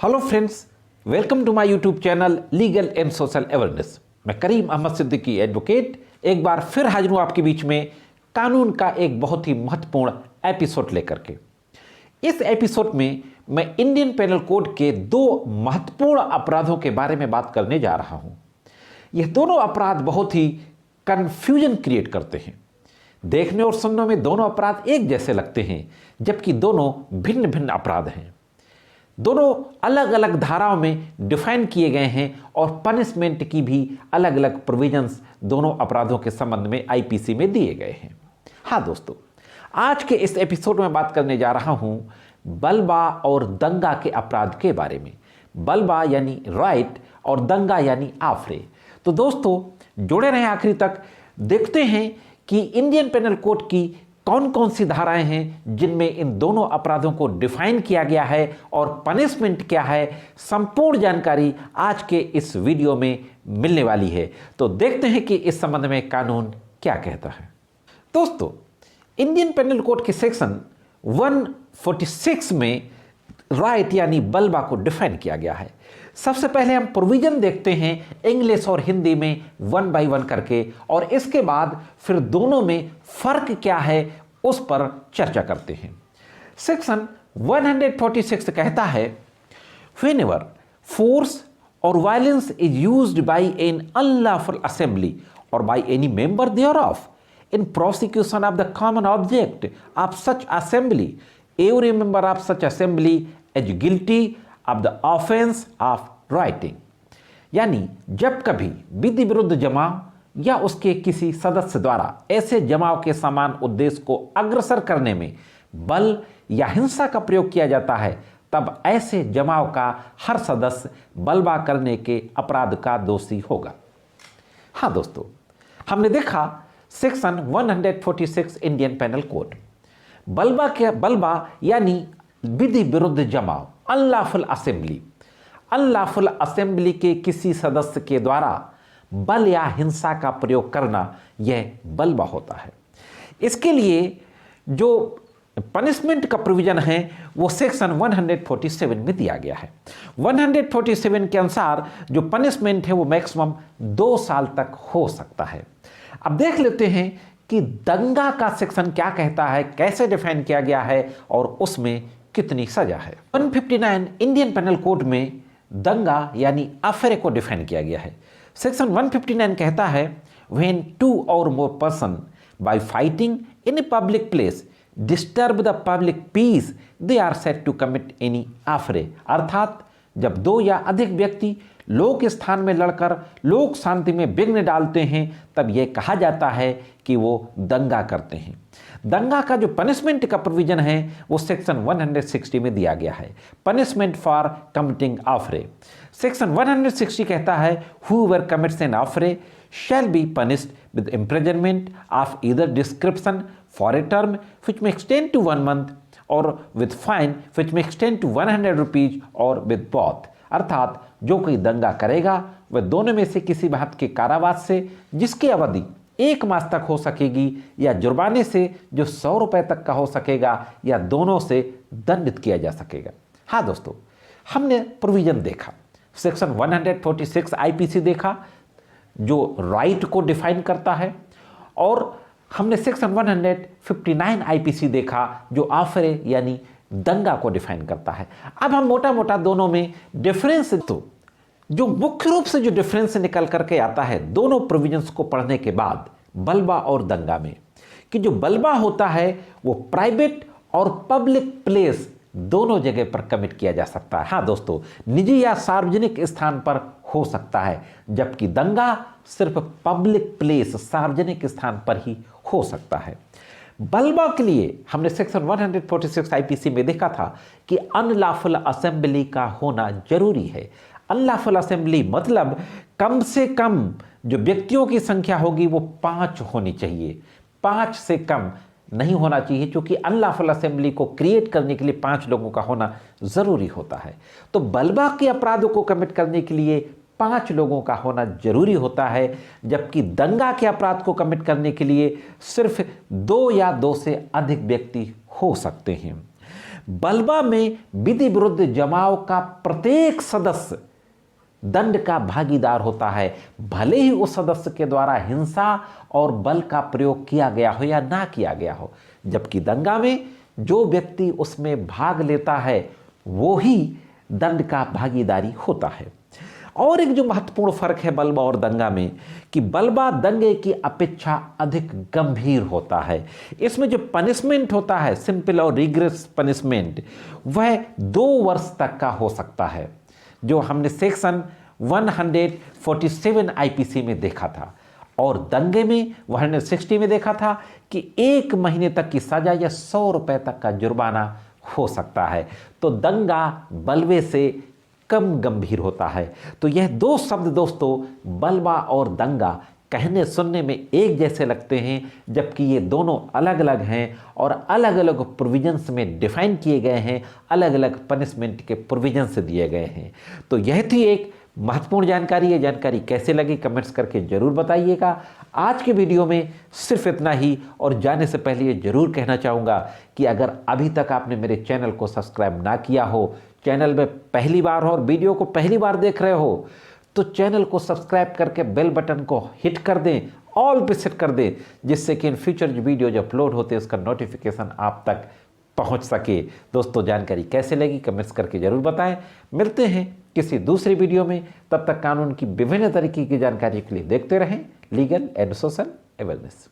Hello friends, welcome to my YouTube channel legal and social awareness. मैं Karim Ahmad Siddiqui advocate एक बार फिर हाजिर हूँ आपके बीच में कानून का एक बहुत ही महत्वपूर्ण एपिसोड लेकर के। इस एपिसोड में मैं इंडियन पेनल कोड के दो महत्वपूर्ण अपराधों के बारे में बात करने जा रहा हूँ। यह दोनों अपराध बहुत ही कन्फ्यूजन क्रिएट करते हैं। देखने और सुनने में दोनों अपराध एक जैसे लगते हैं, जबकि दोनों भिन्न भिन्न अपराध हैं। दोनों अलग अलग धाराओं में डिफाइन किए गए हैं और पनिशमेंट की भी अलग अलग प्रोविजंस दोनों अपराधों के संबंध में आईपीसी में दिए गए हैं। हाँ दोस्तों, आज के इस एपिसोड में बात करने जा रहा हूं बलवा और दंगा के अपराध के बारे में। बलवा यानी राइट और दंगा यानी आफरे। तो दोस्तों जुड़े रहें आखिरी तक। देखते हैं कि इंडियन पेनल कोड की कौन कौन सी धाराएं हैं जिनमें इन दोनों अपराधों को डिफाइन किया गया है और पनिशमेंट क्या है। संपूर्ण जानकारी आज के इस वीडियो में मिलने वाली है। तो देखते हैं कि इस संबंध में कानून क्या कहता है। दोस्तों, इंडियन पेनल कोड के सेक्शन 146 में राइट यानी बलवा को डिफाइन किया गया है। सबसे पहले हम प्रोविजन देखते हैं इंग्लिश और हिंदी में वन बाय वन करके, और इसके बाद फिर दोनों में फर्क क्या है उस पर चर्चा करते हैं। सेक्शन 146 कहता है, व्हेनेवर फोर्स और violence is used by an unlawful assembly और by any member thereof in prosecution of the common object of such assembly, every member of such assembly is guilty of the offense of writing। यानी जब कभी विधि विरुद्ध जमाव या उसके किसी सदस्य द्वारा ऐसे जमाव के समान उद्देश्य को अग्रसर करने में बल या हिंसा का प्रयोग किया जाता है, तब ऐसे जमाव का हर सदस्य बलवा करने के अपराध का दोषी होगा। हाँ दोस्तों, हमने देखा सेक्शन 146 इंडियन पेनल कोड। बलवा यानी विधि विरुद्ध जमाव, अनलॉफुल असेंबली। अनलॉफुल असेंबली के किसी सदस्य के द्वारा बल या हिंसा का प्रयोग करना, यह बलवा होता है। इसके लिए जो पनिशमेंट का प्रोविजन है वो सेक्शन 147 में दिया गया है। 147 के अनुसार जो पनिशमेंट है वो मैक्सिमम 2 साल तक हो सकता है। अब देख लेते हैं कि दंगा का सेक्शन क्या कहता है, कैसे डिफाइन किया गया है और उसमें कितनी सजा है। 159 इंडियन पेनल कोड में दंगा यानी अफेरे को डिफाइन किया गया है। सेक्शन 159 कहता है, when 2 or more person by fighting in a public place disturb the public peace they are said to commit any affray। अर्थात जब 2 या अधिक व्यक्ति लोक स्थान में लड़कर लोक शांति में विघ्न डालते हैं, तब यह कहा जाता है कि वो दंगा करते हैं। दंगा का जो पनिशमेंट का प्रोविजन है वो सेक्शन 160 में दिया गया है। Punishment for committing affray. Section 160 कहता है, whoever commits an affray shall be punished with imprisonment of either description for a term which may extend to 1 month or with fine which may extend to 100 rupees or with both। अर्थात जो कोई दंगा करेगा वह दोनों में से किसी बात के कारावास से जिसकी अवधि 1 मास तक हो सकेगी, या जुर्माने से जो 100 रुपए तक का हो सकेगा, या दोनों से दंडित किया जा सकेगा। हाँ दोस्तों, हमने प्रोविजन देखा, सेक्शन 146 आईपीसी देखा जो राइट को डिफाइन करता है, और हमने सेक्शन 159 आईपीसी देखा जो आफरे यानी दंगा को डिफाइन करता है। अब हम मोटा मोटा दोनों में डिफरेंस, तो जो मुख्य रूप से जो डिफरेंस निकल करके आता है दोनों प्रोविजंस को पढ़ने के बाद बलवा और दंगा में, कि जो बलवा होता है वो प्राइवेट और पब्लिक प्लेस दोनों जगह पर कमिट किया जा सकता है। हाँ दोस्तों, निजी या सार्वजनिक स्थान पर हो सकता है, जबकि दंगा सिर्फ पब्लिक प्लेस सार्वजनिक स्थान पर ही हो सकता है। बलवा के लिए हमने सेक्शन 146 आईपीसी में देखा था कि अनलॉफुल असेंबली का होना जरूरी है। अनलॉफुल असेंबली मतलब कम से कम जो व्यक्तियों की संख्या होगी वो 5 होनी चाहिए, 5 से कम नहीं होना चाहिए, क्योंकि अनलॉफुल असेंबली को क्रिएट करने के लिए 5 लोगों का होना जरूरी होता है। तो बलवा के अपराधों को कमिट करने के लिए 5 लोगों का होना जरूरी होता है, जबकि दंगा के अपराध को कमिट करने के लिए सिर्फ 2 या 2 से अधिक व्यक्ति हो सकते हैं। बलबा में विधि विरुद्ध जमाव का प्रत्येक सदस्य दंड का भागीदार होता है, भले ही उस सदस्य के द्वारा हिंसा और बल का प्रयोग किया गया हो या ना किया गया हो। जबकि दंगा में जो व्यक्ति उसमें भाग लेता है वो ही दंड का भागीदारी होता है। और एक जो महत्वपूर्ण फर्क है बलबा और दंगा में कि बलबा दंगे की अपेक्षा अधिक गंभीर होता है। इसमें जो पनिशमेंट होता है, सिंपल और रिग्रेस पनिशमेंट, वह 2 वर्ष तक का हो सकता है, जो हमने सेक्शन 147 आईपीसी में देखा था। और दंगे में 160 में देखा था कि 1 महीने तक की सजा या 100 रुपए तक का जुर्माना हो सकता है। तो दंगा बलवे से कम गंभीर होता है। तो यह 2 शब्द दोस्तों, बलबा और दंगा, कहने सुनने में एक जैसे लगते हैं, जबकि ये दोनों अलग अलग हैं और अलग अलग प्रोविजंस में डिफाइन किए गए हैं, अलग अलग पनिशमेंट के प्रोविजंस दिए गए हैं। तो यह थी एक महत्वपूर्ण जानकारी। ये जानकारी कैसे लगी कमेंट्स करके जरूर बताइएगा। आज के वीडियो में सिर्फ इतना ही, और जाने से पहले ये जरूर कहना चाहूँगा कि अगर अभी तक आपने मेरे चैनल को सब्सक्राइब ना किया हो, चैनल में पहली बार हो और वीडियो को पहली बार देख रहे हो, तो चैनल को सब्सक्राइब करके बेल बटन को हिट कर दें, ऑल पे सेट कर दें, जिससे कि इन फ्यूचर जो वीडियो जो अपलोड होते हैं उसका नोटिफिकेशन आप तक पहुंच सके। दोस्तों, जानकारी कैसे लगी कमेंट्स करके जरूर बताएं। मिलते हैं किसी दूसरी वीडियो में, तब तक कानून की विभिन्न तरीके की जानकारी के लिए देखते रहें लीगल एंड सोशल अवेयरनेस।